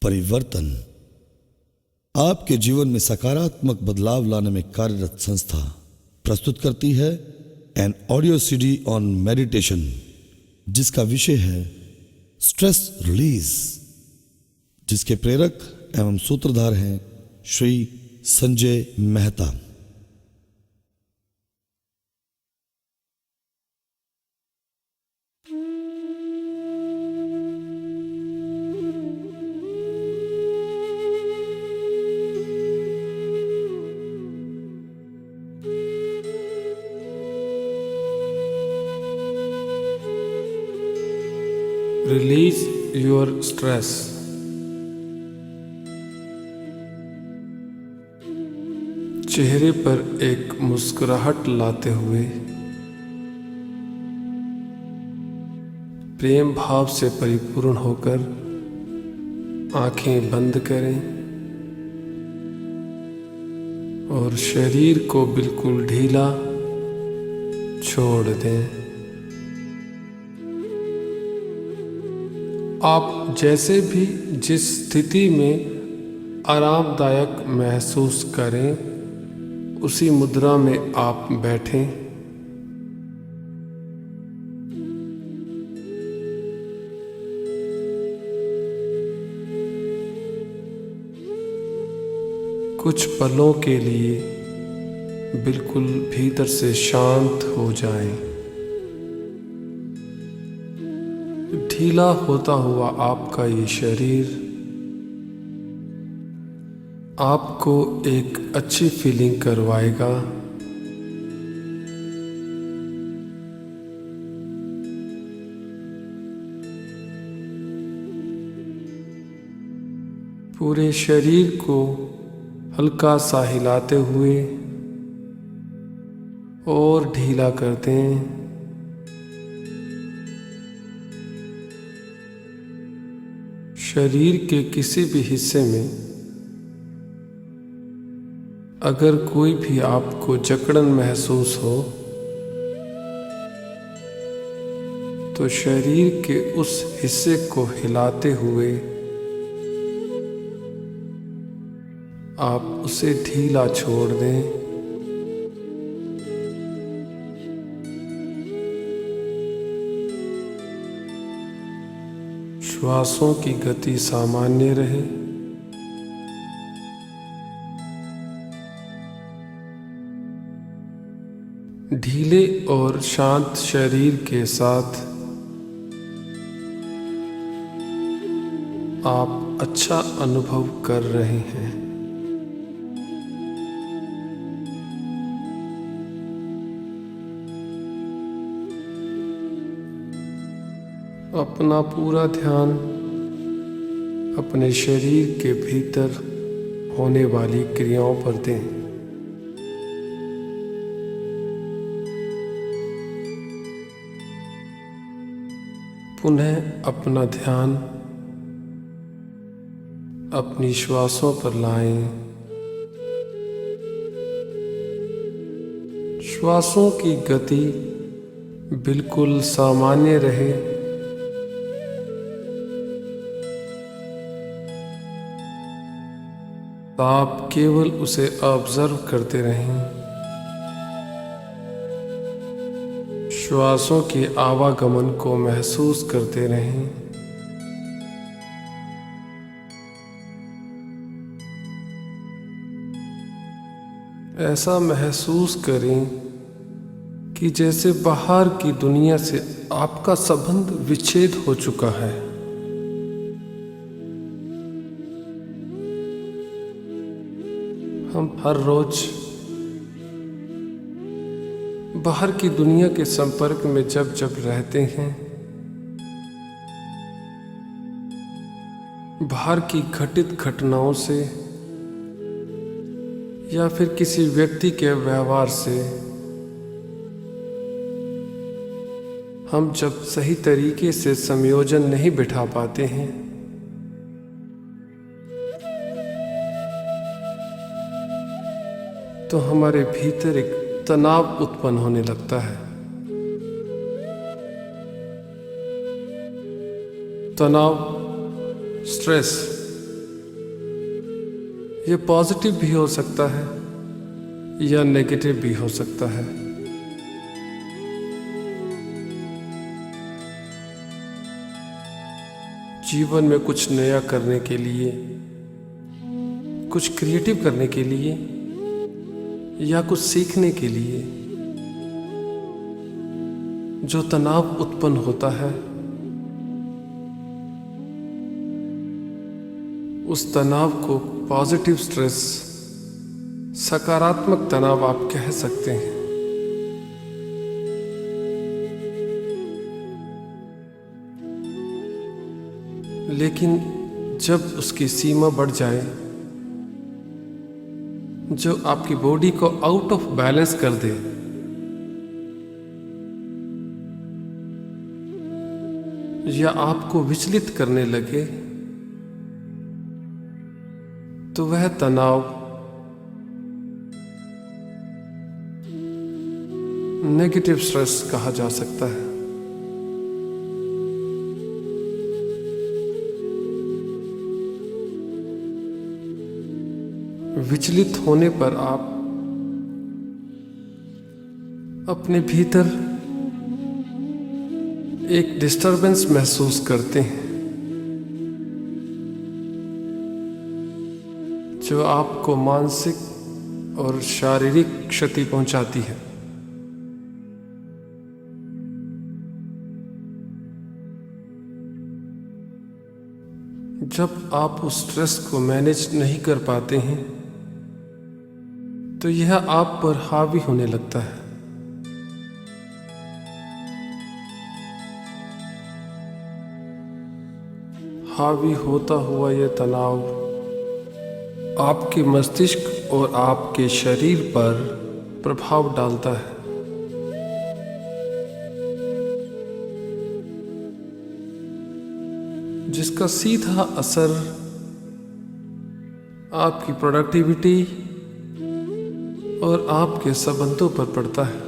परिवर्तन आपके जीवन में सकारात्मक बदलाव लाने में कार्यरत संस्था प्रस्तुत करती है an audio CD on meditation, जिसका विषय है स्ट्रेस रिलीज, जिसके प्रेरक एवं सूत्रधार हैं Shri Sanjay Mehta. Release your stress. चेहरे पर एक मुस्कुराहट लाते हुए प्रेम भाव से परिपूर्ण होकर आंखें बंद करें और शरीर को बिल्कुल ढीला छोड़ दें। आप जैसे भी जिस स्थिति में आरामदायक महसूस करें उसी मुद्रा में आप बैठें। कुछ पलों के लिए बिल्कुल भीतर से शांत हो जाएं। ढीला होता हुआ आपका ये शरीर आपको एक अच्छी फीलिंग करवाएगा। पूरे शरीर को हल्का सा हिलाते हुए और ढीला करते हैं। शरीर के किसी भी हिस्से में अगर कोई भी आपको जकड़न महसूस हो तो शरीर के उस हिस्से को हिलाते हुए आप उसे ढीला छोड़ दें। श्वासों की गति सामान्य रहे। ढीले और शांत शरीर के साथ आप अच्छा अनुभव कर रहे हैं। अपना पूरा ध्यान अपने शरीर के भीतर होने वाली क्रियाओं पर दें। पुनः अपना ध्यान अपनी श्वासों पर लाएं। श्वासों की गति बिल्कुल सामान्य रहे। आप केवल उसे ऑब्जर्व करते रहें। श्वासों के आवागमन को महसूस करते रहें। ऐसा महसूस करें कि जैसे बाहर की दुनिया से आपका संबंध विच्छेद हो चुका है। हम हर रोज बाहर की दुनिया के संपर्क में जब जब रहते हैं, बाहर की घटित घटनाओं से या फिर किसी व्यक्ति के व्यवहार से हम जब सही तरीके से संयोजन नहीं बिठा पाते हैं तो हमारे भीतर एक तनाव उत्पन्न होने लगता है। तनाव, स्ट्रेस ये पॉजिटिव भी हो सकता है या नेगेटिव भी हो सकता है। जीवन में कुछ नया करने के लिए, कुछ क्रिएटिव करने के लिए या कुछ सीखने के लिए जो तनाव उत्पन्न होता है, उस तनाव को पॉजिटिव स्ट्रेस, सकारात्मक तनाव आप कह सकते हैं। लेकिन जब उसकी सीमा बढ़ जाए, जो आपकी बॉडी को आउट ऑफ बैलेंस कर दे, या आपको विचलित करने लगे, तो वह तनाव नेगेटिव स्ट्रेस कहा जा सकता है। विचलित होने पर आप अपने भीतर एक डिस्टरबेंस महसूस करते हैं जो आपको मानसिक और शारीरिक क्षति पहुंचाती है। जब आप उस स्ट्रेस को मैनेज नहीं कर पाते हैं तो यह आप पर हावी होने लगता है। हावी होता हुआ यह तनाव आपके मस्तिष्क और आपके शरीर पर प्रभाव डालता है, जिसका सीधा असर आपकी प्रोडक्टिविटी और आपके संबंधों पर पड़ता है।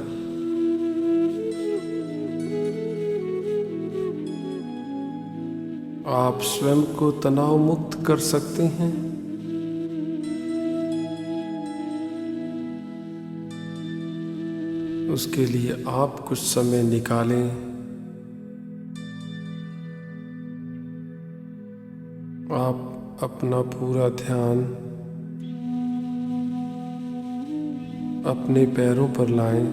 आप स्वयं को तनाव मुक्त कर सकते हैं। उसके लिए आप कुछ समय निकालें, आप अपना पूरा ध्यान अपने पैरों पर लाएं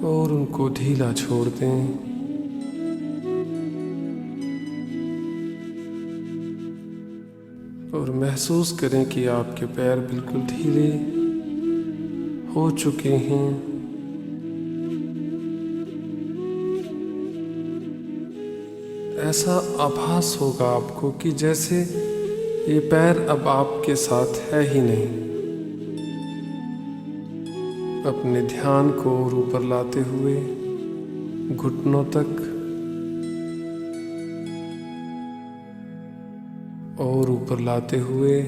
और उनको ढीला छोड़ दें। और महसूस करें कि आपके पैर बिल्कुल ढीले हो चुके हैं। ऐसा आभास होगा आपको कि जैसे ये पैर अब आपके साथ है ही नहीं। अपने ध्यान को और ऊपर लाते हुए घुटनों तक और ऊपर लाते हुए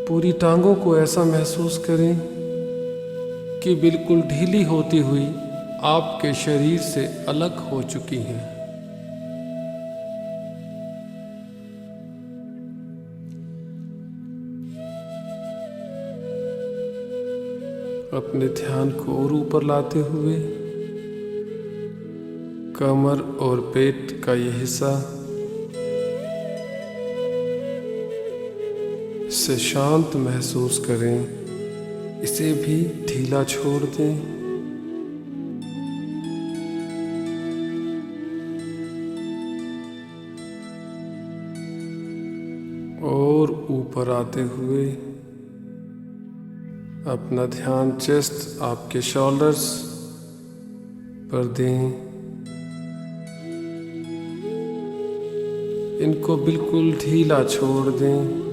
पूरी टांगों को ऐसा महसूस करें कि बिल्कुल ढीली होती हुई आपके शरीर से अलग हो चुकी हैं। अपने ध्यान को और ऊपर लाते हुए कमर और पेट का ये हिस्सा से शांत महसूस करें, इसे भी ढीला छोड़ दें। और ऊपर आते हुए अपना ध्यान चेस्ट, आपके शोल्डर्स पर दें। इनको बिल्कुल ढीला छोड़ दें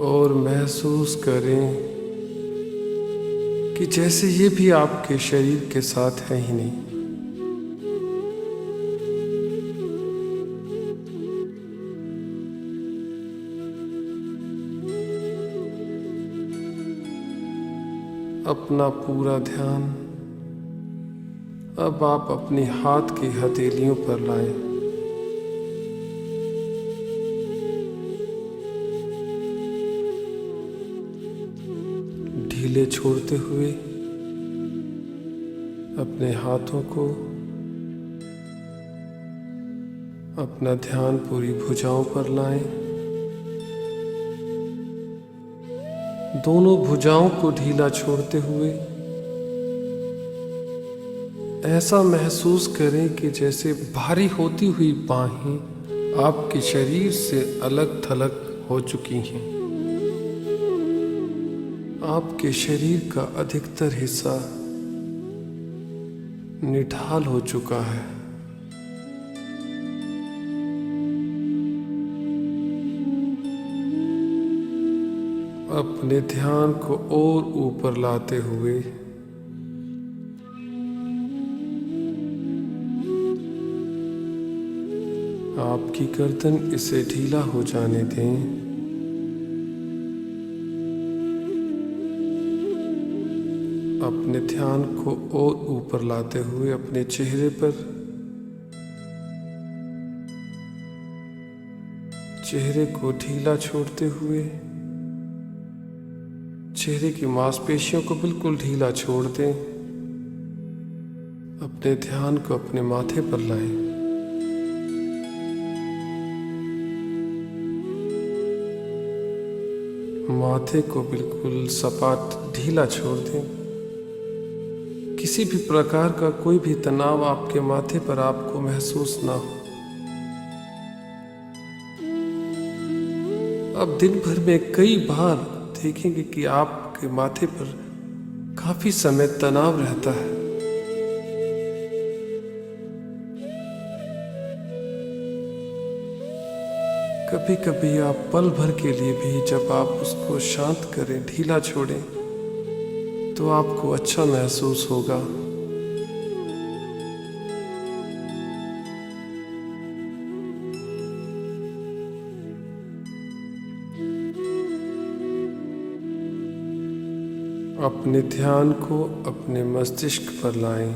और महसूस करें कि जैसे ये भी आपके शरीर के साथ है ही नहीं। अपना पूरा ध्यान अब आप अपनी हाथ की हथेलियों पर लाएं। ढीले छोड़ते हुए अपने हाथों को, अपना ध्यान पूरी भुजाओं पर लाएं। दोनों भुजाओं को ढीला छोड़ते हुए ऐसा महसूस करें कि जैसे भारी होती हुई बाहें आपके शरीर से अलग थलग हो चुकी हैं। आपके शरीर का अधिकतर हिस्सा निढाल हो चुका है। अपने ध्यान को और ऊपर लाते हुए आपकी गर्दन इसे ढीला हो जाने दें। अपने ध्यान को और ऊपर लाते हुए अपने चेहरे पर, चेहरे को ढीला छोड़ते हुए चेहरे की मांसपेशियों को बिल्कुल ढीला छोड़ दें। अपने ध्यान को अपने माथे पर लाएं। माथे को बिल्कुल सपाट ढीला छोड़ दें। किसी भी प्रकार का कोई भी तनाव आपके माथे पर आपको महसूस ना हो। अब दिन भर में कई बार देखेंगे कि आपके माथे पर काफी समय तनाव रहता है। कभी कभी आप पल भर के लिए भी जब आप उसको शांत करें, ढीला छोड़ें, तो आपको अच्छा महसूस होगा। अपने ध्यान को अपने मस्तिष्क पर लाएं।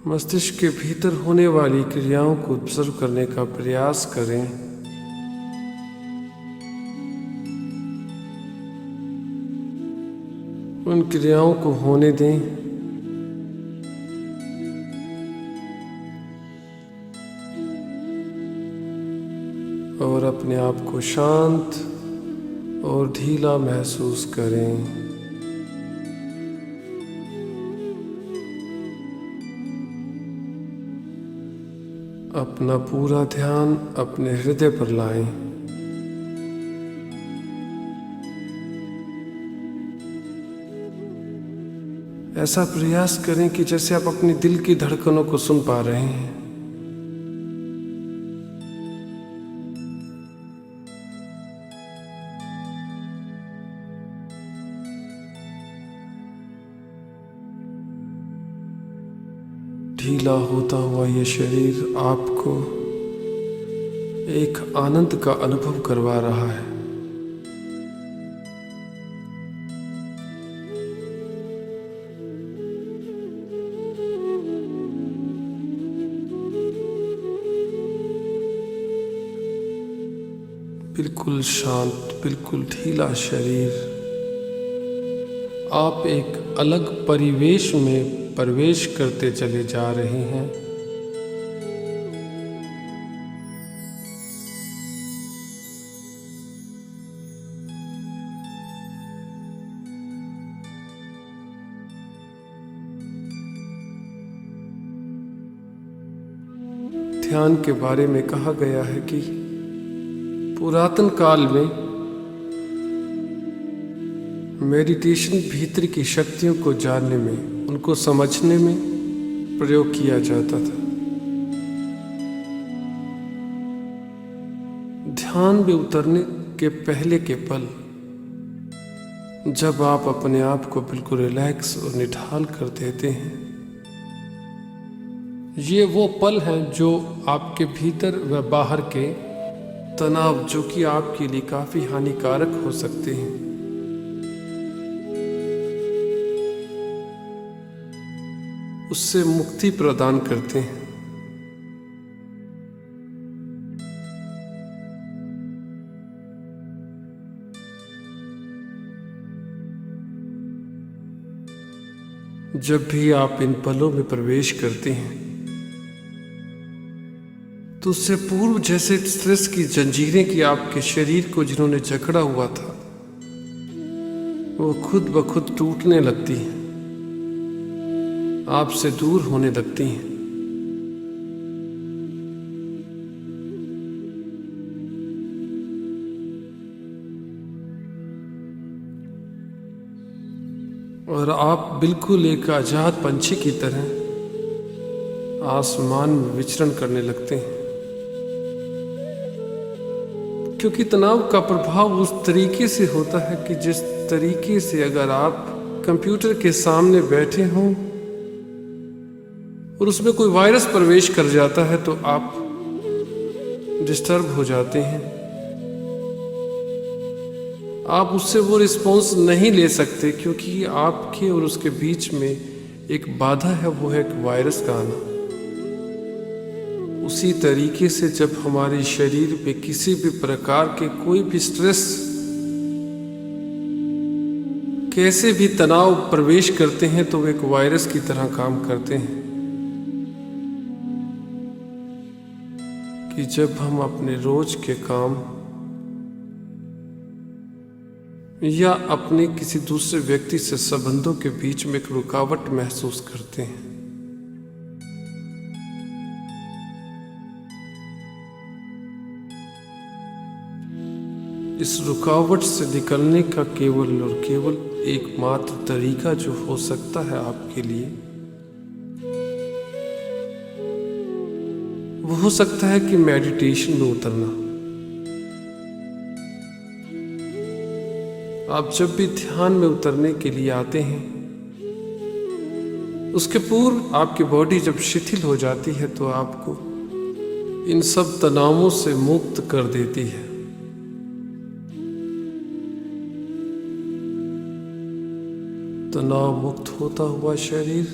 मस्तिष्क के भीतर होने वाली क्रियाओं को ऑब्जर्व करने का प्रयास करें। उन क्रियाओं को होने दें। और अपने आप को शांत और ढीला महसूस करें। अपना पूरा ध्यान अपने हृदय पर लाएं। ऐसा प्रयास करें कि जैसे आप अपने दिल की धड़कनों को सुन पा रहे हैं। ढीला होता हुआ ये शरीर आपको एक आनंद का अनुभव करवा रहा है। बिल्कुल शांत, बिल्कुल ढीला शरीर। आप एक अलग परिवेश में प्रवेश करते चले जा रहे हैं। ध्यान के बारे में कहा गया है कि पुरातन काल में मेडिटेशन भीतर की शक्तियों को जानने में, उनको समझने में प्रयोग किया जाता था। ध्यान में उतरने के पहले के पल, जब आप अपने आप को बिल्कुल रिलैक्स और निढाल कर देते हैं, ये वो पल हैं जो आपके भीतर व बाहर के तनाव, जो कि आपके लिए काफी हानिकारक हो सकते हैं, उससे मुक्ति प्रदान करते हैं। जब भी आप इन पलों में प्रवेश करते हैं तो उससे पूर्व जैसे स्ट्रेस की जंजीरें की आपके शरीर को जिन्होंने जकड़ा हुआ था वो खुद ब खुद टूटने लगती हैं, आपसे दूर होने लगती हैं। और आप बिल्कुल एक आजाद पंछी की तरह आसमान में विचरण करने लगते हैं, क्योंकि तनाव का प्रभाव उस तरीके से होता है कि जिस तरीके से अगर आप कंप्यूटर के सामने बैठे हों और उसमें कोई वायरस प्रवेश कर जाता है तो आप डिस्टर्ब हो जाते हैं, आप उससे वो रिस्पॉन्स नहीं ले सकते, क्योंकि आपके और उसके बीच में एक बाधा है, वो है एक वायरस का आना। उसी तरीके से जब हमारे शरीर में किसी भी प्रकार के कोई भी स्ट्रेस, कैसे भी तनाव प्रवेश करते हैं तो वो एक वायरस की तरह काम करते हैं कि जब हम अपने रोज के काम या अपने किसी दूसरे व्यक्ति से संबंधों के बीच में एक रुकावट महसूस करते हैं, इस रुकावट से निकलने का केवल और केवल एकमात्र तरीका जो हो सकता है आपके लिए, वो हो सकता है कि मेडिटेशन में उतरना। आप जब भी ध्यान में उतरने के लिए आते हैं, उसके पूर्व आपकी बॉडी जब शिथिल हो जाती है तो आपको इन सब तनावों से मुक्त कर देती है। तनाव मुक्त होता हुआ शरीर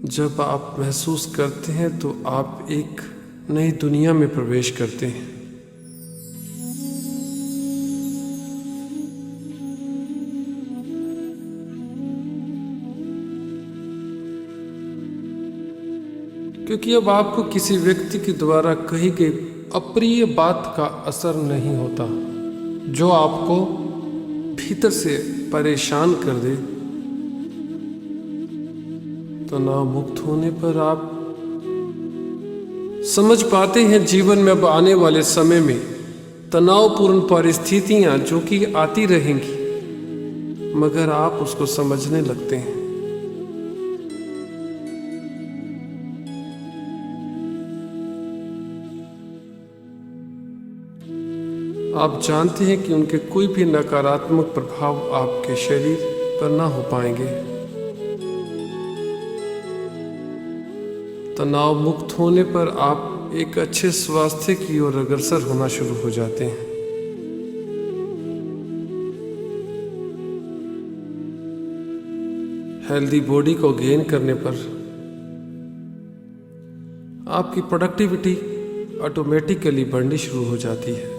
जब आप महसूस करते हैं तो आप एक नई दुनिया में प्रवेश करते हैं। क्योंकि अब आपको किसी व्यक्ति के द्वारा कही गई अप्रिय बात का असर नहीं होता जो आपको भीतर से परेशान कर दे। तनाव मुक्त होने पर आप समझ पाते हैं जीवन में अब आने वाले समय में तनावपूर्ण परिस्थितियां जो कि आती रहेंगी, मगर आप उसको समझने लगते हैं। आप जानते हैं कि उनके कोई भी नकारात्मक प्रभाव आपके शरीर पर ना हो पाएंगे। तनाव मुक्त होने पर आप एक अच्छे स्वास्थ्य की ओर अग्रसर होना शुरू हो जाते हैं। हेल्दी बॉडी को गेन करने पर आपकी प्रोडक्टिविटी ऑटोमेटिकली बढ़नी शुरू हो जाती है।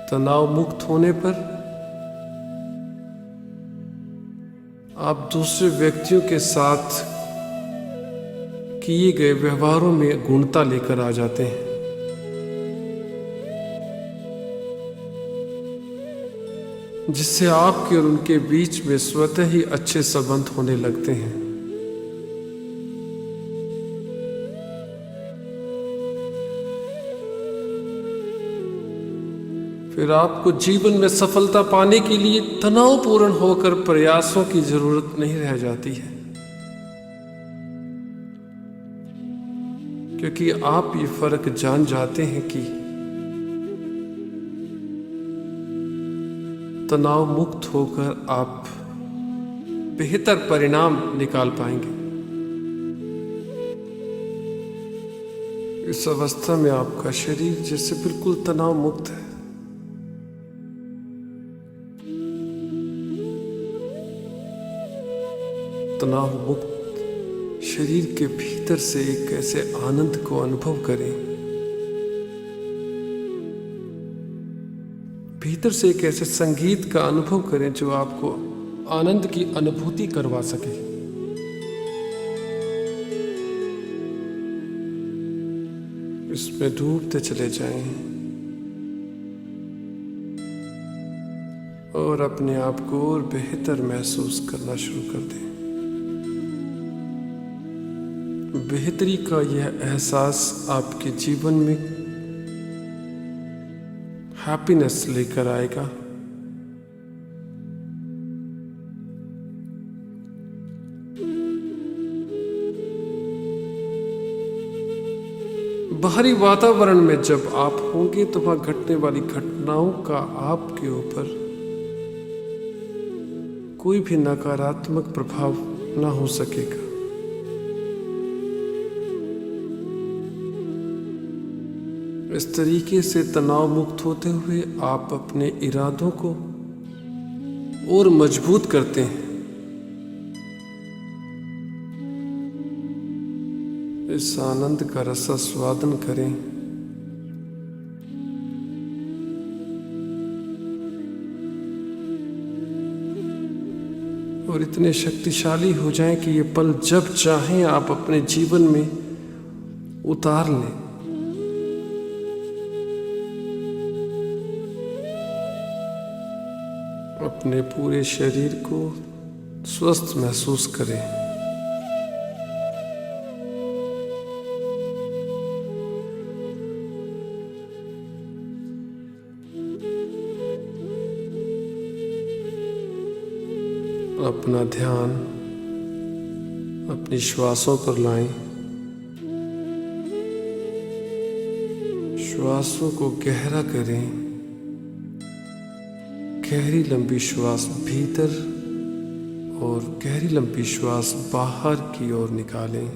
तनाव मुक्त होने पर आप दूसरे व्यक्तियों के साथ किए गए व्यवहारों में गुणता लेकर आ जाते हैं, जिससे आपके और उनके बीच में स्वतः ही अच्छे संबंध होने लगते हैं। फिर आपको जीवन में सफलता पाने के लिए तनावपूर्ण होकर प्रयासों की जरूरत नहीं रह जाती है, क्योंकि आप ये फर्क जान जाते हैं कि तनाव मुक्त होकर आप बेहतर परिणाम निकाल पाएंगे। इस अवस्था में आपका शरीर जैसे बिल्कुल तनाव मुक्त है। तनाव मुक्त शरीर के भीतर से एक ऐसे आनंद को अनुभव करें भीतर से एक ऐसे संगीत का अनुभव करें जो आपको आनंद की अनुभूति करवा सके। इसमें डूबते चले जाएं और अपने आप को और बेहतर महसूस करना शुरू कर दें। बेहतरी का यह एहसास आपके जीवन में हैप्पीनेस लेकर आएगा। बाहरी वातावरण में जब आप होंगे तो वहां घटने वाली घटनाओं का आपके ऊपर कोई भी नकारात्मक प्रभाव ना हो सकेगा। इस तरीके से तनाव मुक्त होते हुए आप अपने इरादों को और मजबूत करते हैं। इस आनंद का रसास्वादन करें। और इतने शक्तिशाली हो जाएं कि ये पल जब चाहें आप अपने जीवन में उतार लें। अपने पूरे शरीर को स्वस्थ महसूस करें। अपना ध्यान अपनी श्वासों पर लाएं। श्वासों को गहरा करें। गहरी लंबी श्वास भीतर और गहरी लंबी श्वास बाहर की ओर निकालें।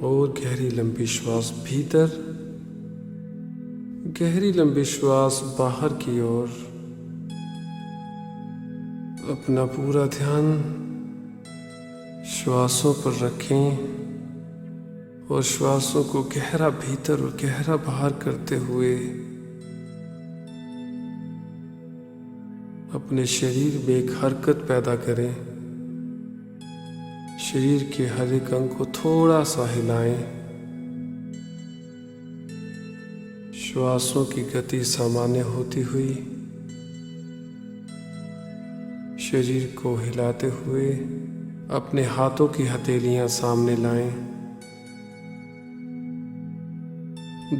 और गहरी लंबी श्वास भीतर, गहरी लंबी श्वास बाहर की ओर। अपना पूरा ध्यान श्वासों पर रखें और श्वासों को गहरा भीतर और गहरा बाहर करते हुए अपने शरीर में एक हरकत पैदा करें। शरीर के हर एक अंग को थोड़ा सा हिलाएं। श्वासों की गति सामान्य होती हुई शरीर को हिलाते हुए अपने हाथों की हथेलियां सामने लाएं।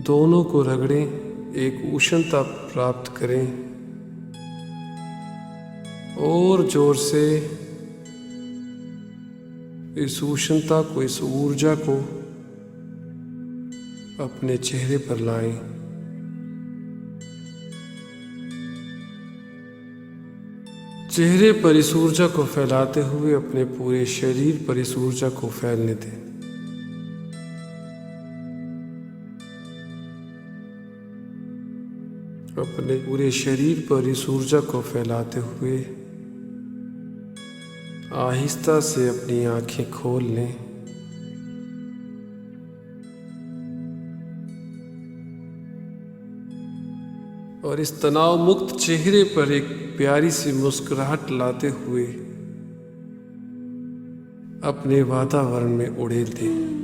दोनों को रगड़ें, एक उष्णता प्राप्त करें और जोर से इस उष्णता को, इस ऊर्जा को अपने चेहरे पर लाएं। चेहरे पर इस ऊर्जा को फैलाते हुए अपने पूरे शरीर पर इस ऊर्जा को फैलने दें। अपने पूरे शरीर पर इस ऊर्जा को फैलाते हुए आहिस्ता से अपनी आंखें खोल लें। और इस तनाव मुक्त चेहरे पर एक प्यारी सी मुस्कुराहट लाते हुए अपने वातावरण में उड़ेल दें।